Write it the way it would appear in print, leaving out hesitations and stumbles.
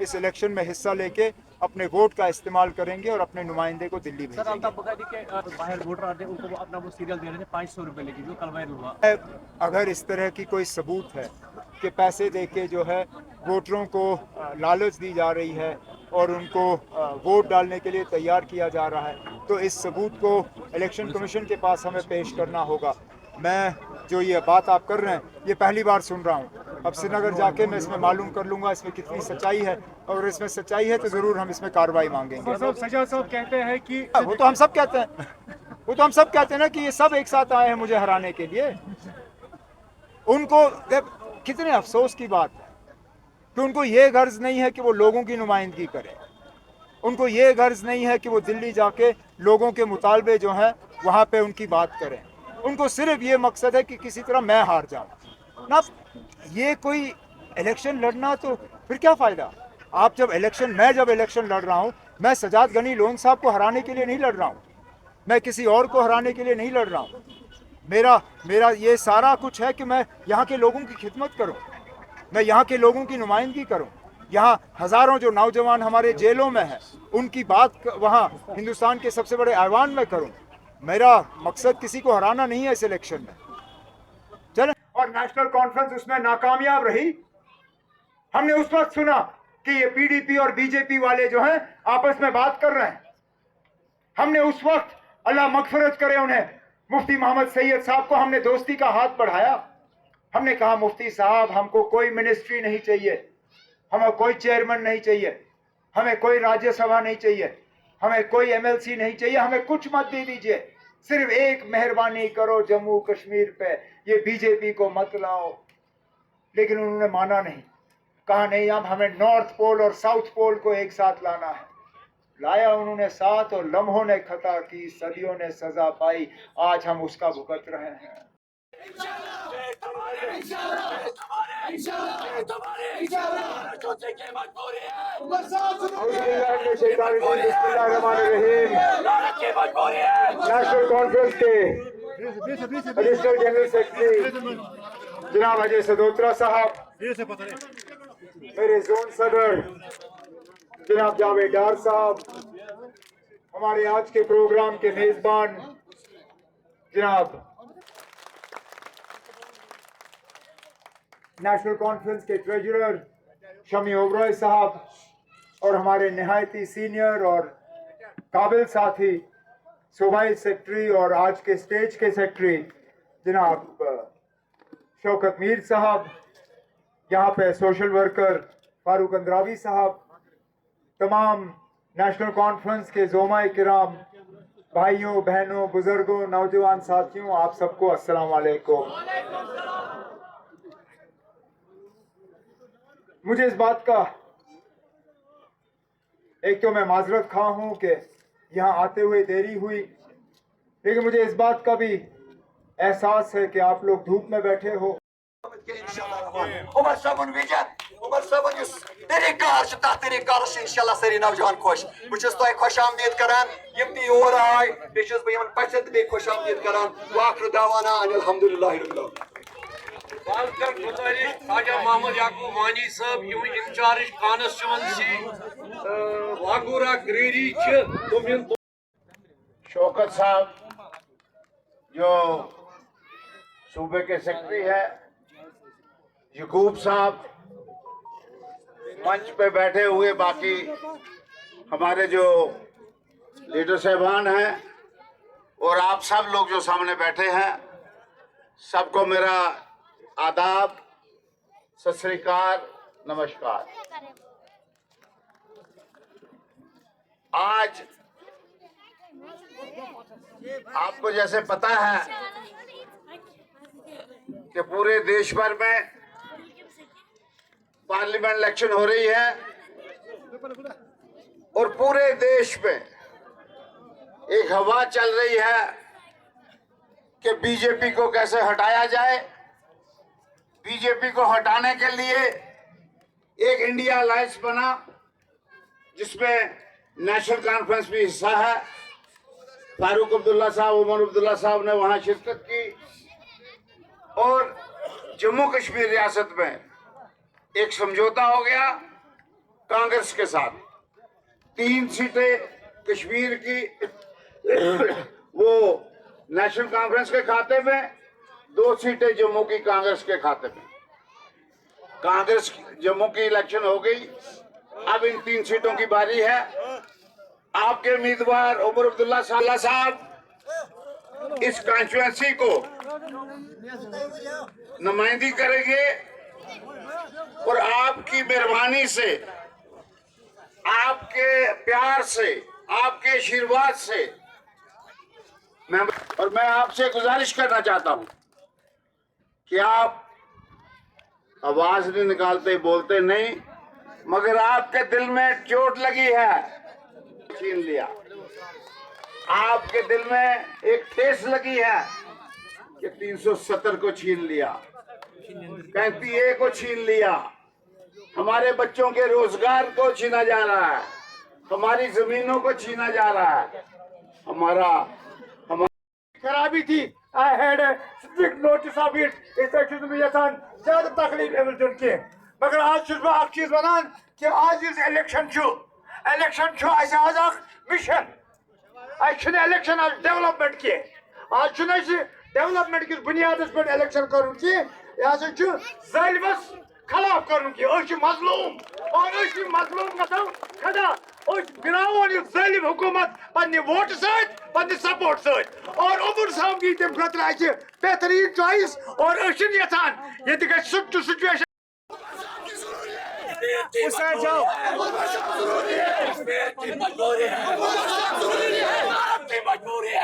इस इलेक्शन में हिस्सा लेके अपने वोट का इस्तेमाल करेंगे और अपने नुमाइंदे को दिल्ली सर भेजेंगे। आप बता दी कि बाहर वोटर आते हैं उनको वो अपना वो सीरियल दे रहे थे 500 रुपए लेके, जो कल वायरल हुआ। अगर इस तरह की कोई सबूत है कि पैसे देके जो है वोटरों को लालच दी जा रही है और उनको वोट डालने के लिए तैयार किया जा रहा है, तो इस सबूत को इलेक्शन कमीशन के पास हमें पेश करना होगा। मैं जो ये बात आप कर रहे हैं ये पहली बार सुन रहा हूँ। अब श्रीनगर जाके मैं इसमें मालूम कर लूँगा इसमें कितनी सच्चाई है, और इसमें सच्चाई है तो ज़रूर हम इसमें कार्रवाई मांगेंगे। सजा साहब कहते हैं कि वो तो हम सब कहते हैं, वो तो हम सब कहते हैं ना कि ये सब एक साथ आए हैं मुझे हराने के लिए। उनको कितने अफसोस की बात है कि उनको ये गर्ज नहीं है कि वो लोगों की नुमाइंदगी करें, उनको ये गर्ज नहीं है कि वो दिल्ली जाके लोगों के मुतालबे जो हैं वहाँ पे उनकी बात करें। उनको सिर्फ ये मकसद है कि किसी तरह मैं हार जाऊँ ना। ये कोई इलेक्शन लड़ना तो फिर क्या फ़ायदा। आप जब मैं जब इलेक्शन लड़ रहा हूँ, मैं सजाद गनी लोन साहब को हराने के लिए नहीं लड़ रहा हूँ, मैं किसी और को हराने के लिए नहीं लड़ रहा हूँ। मेरा ये सारा कुछ है कि मैं यहाँ के लोगों की खिदमत करूँ, मैं यहाँ के लोगों की नुमाइंदगी करूँ। यहाँ हज़ारों जो नौजवान हमारे जेलों में हैं उनकी बात वहाँ हिंदुस्तान के सबसे बड़े ऐवान में करूँ। मेरा मकसद किसी को हराना नहीं है इस इलेक्शन में। चलें। और नेशनल कॉन्फ्रेंस उसमें नाकामयाब रही। हमने उस वक्त सुना कि ये पीडीपी और बीजेपी वाले जो हैं आपस में बात कर रहे हैं। हमने उस वक्त, अल्लाह मगफिरत करे उन्हें, मुफ्ती मोहम्मद सैयद साहब को हमने दोस्ती का हाथ बढ़ाया। हमने कहा मुफ्ती साहब हमको कोई मिनिस्ट्री नहीं चाहिए, हमें कोई चेयरमैन नहीं चाहिए, हमें कोई राज्यसभा नहीं चाहिए, हमें कोई एमएलसी नहीं चाहिए, हमें कुछ मत दे दीजिए, सिर्फ एक मेहरबानी करो जम्मू कश्मीर पे ये बीजेपी को मत लाओ। लेकिन उन्होंने माना नहीं, कहा नहीं अब हमें नॉर्थ पोल और साउथ पोल को एक साथ लाना है। लाया उन्होंने साथ और लम्हों ने खता की, सदियों ने सजा पाई, आज हम उसका भुगत रहे हैं। नेशनल कॉन्फ्रेंस के एडिशनल जनरल सेक्रेटरी जनाब अजय सदोत्रा साहब, मेरे जोन सदर जनाब जावेद डार साहब, हमारे आज के प्रोग्राम के मेजबान जनाब नेशनल कॉन्फ्रेंस के ट्रेजरर शमी ओबरॉय साहब, और हमारे निहायती सीनियर और काबिल साथी सूबाई सेक्रेटरी और आज के स्टेज के सेक्रेटरी जनाब शौकत मीर साहब, यहाँ पे सोशल वर्कर फारूक अंद्रावी साहब, तमाम नेशनल कॉन्फ्रेंस के ज़ोमाए किराम, भाइयों बहनों बुजुर्गों नौजवान साथियों, आप सबको अस्सलाम वालेकुम। मुझे इस बात का, एक तो मैं माजरत खा हूं कि यहाँ आते हुए देरी हुई, लेकिन मुझे इस बात का भी एहसास है कि आप लोग धूप में बैठे हो। उमर साहब विजन, उमर साहब तरीकार तरीकार इंशाल्लाह सारी नौजवान खुश बहुत तुम खुश आमदीद करान यम ती योर आय बेस बह पचन तो खुश आमदीद करान वाखर दावाना अल्हम्दुलिल्लाह रब्बिल ख्वाजा मोहम्मद याकूब वानी साहब यम इंचार्ज कॉन्स्टिट्यूएंसी वागूरा ग्रेरी शौकत साहब जो सूबे के सेक्रेटरी है, यकूब साहब, मंच पे बैठे हुए बाकी हमारे जो लीडर साहबान हैं और आप सब लोग जो सामने बैठे हैं, सबको मेरा आदाब, सत श्री अकाल, नमस्कार। आज आपको जैसे पता है कि पूरे देश भर में पार्लियामेंट इलेक्शन हो रही है और पूरे देश में एक हवा चल रही है कि बीजेपी को कैसे हटाया जाए। बीजेपी को हटाने के लिए एक इंडिया अलायंस बना जिसमें नेशनल कॉन्फ्रेंस भी हिस्सा है। फारूक अब्दुल्ला साहब, उमर अब्दुल्ला साहब ने वहां शिरकत की और जम्मू कश्मीर रियासत में एक समझौता हो गया कांग्रेस के साथ, 3 सीटें कश्मीर की वो नेशनल कॉन्फ्रेंस के खाते में, 2 सीटें जम्मू की कांग्रेस के खाते में। कांग्रेस जम्मू की इलेक्शन हो गई, अब इन 3 सीटों की बारी है। आपके उम्मीदवार उमर अब्दुल्ला साला साहब इस कॉन्स्टिट्यूएंसी को नुमाइंदगी करेंगे और आपकी मेहरबानी से, आपके प्यार से, आपके आशीर्वाद से मैं आपसे गुजारिश करना चाहता हूं कि आप आवाज नहीं निकालते, बोलते नहीं, मगर आपके दिल में चोट लगी है, छीन लिया। आपके दिल में एक ठेस लगी है कि 370 को छीन लिया, 35A को छीन लिया, हमारे बच्चों के रोजगार को छीना जा रहा है, हमारी जमीनों को छीना जा रहा है, हमारा खराबी थी। I had strict notice of it. ज्यादा तकलीफ के मगर आज चीज वन कि आज इलेक्शन आज मिशन इलेक्शन आज डेवलपमेंट की आज डेवलपमेंट किस बुनियाद पे इलेक्शन कर जालिमस खिलाफ कर मजलूम और मजलूम गो खड़ा गिरावन जालिम हुकूमत पन्ने वोट सत्य सपोर्ट सत और उमर साहब की तम खतर बेहतरीन चॉइस और यहान ये सिचुएशन मजबूरी है।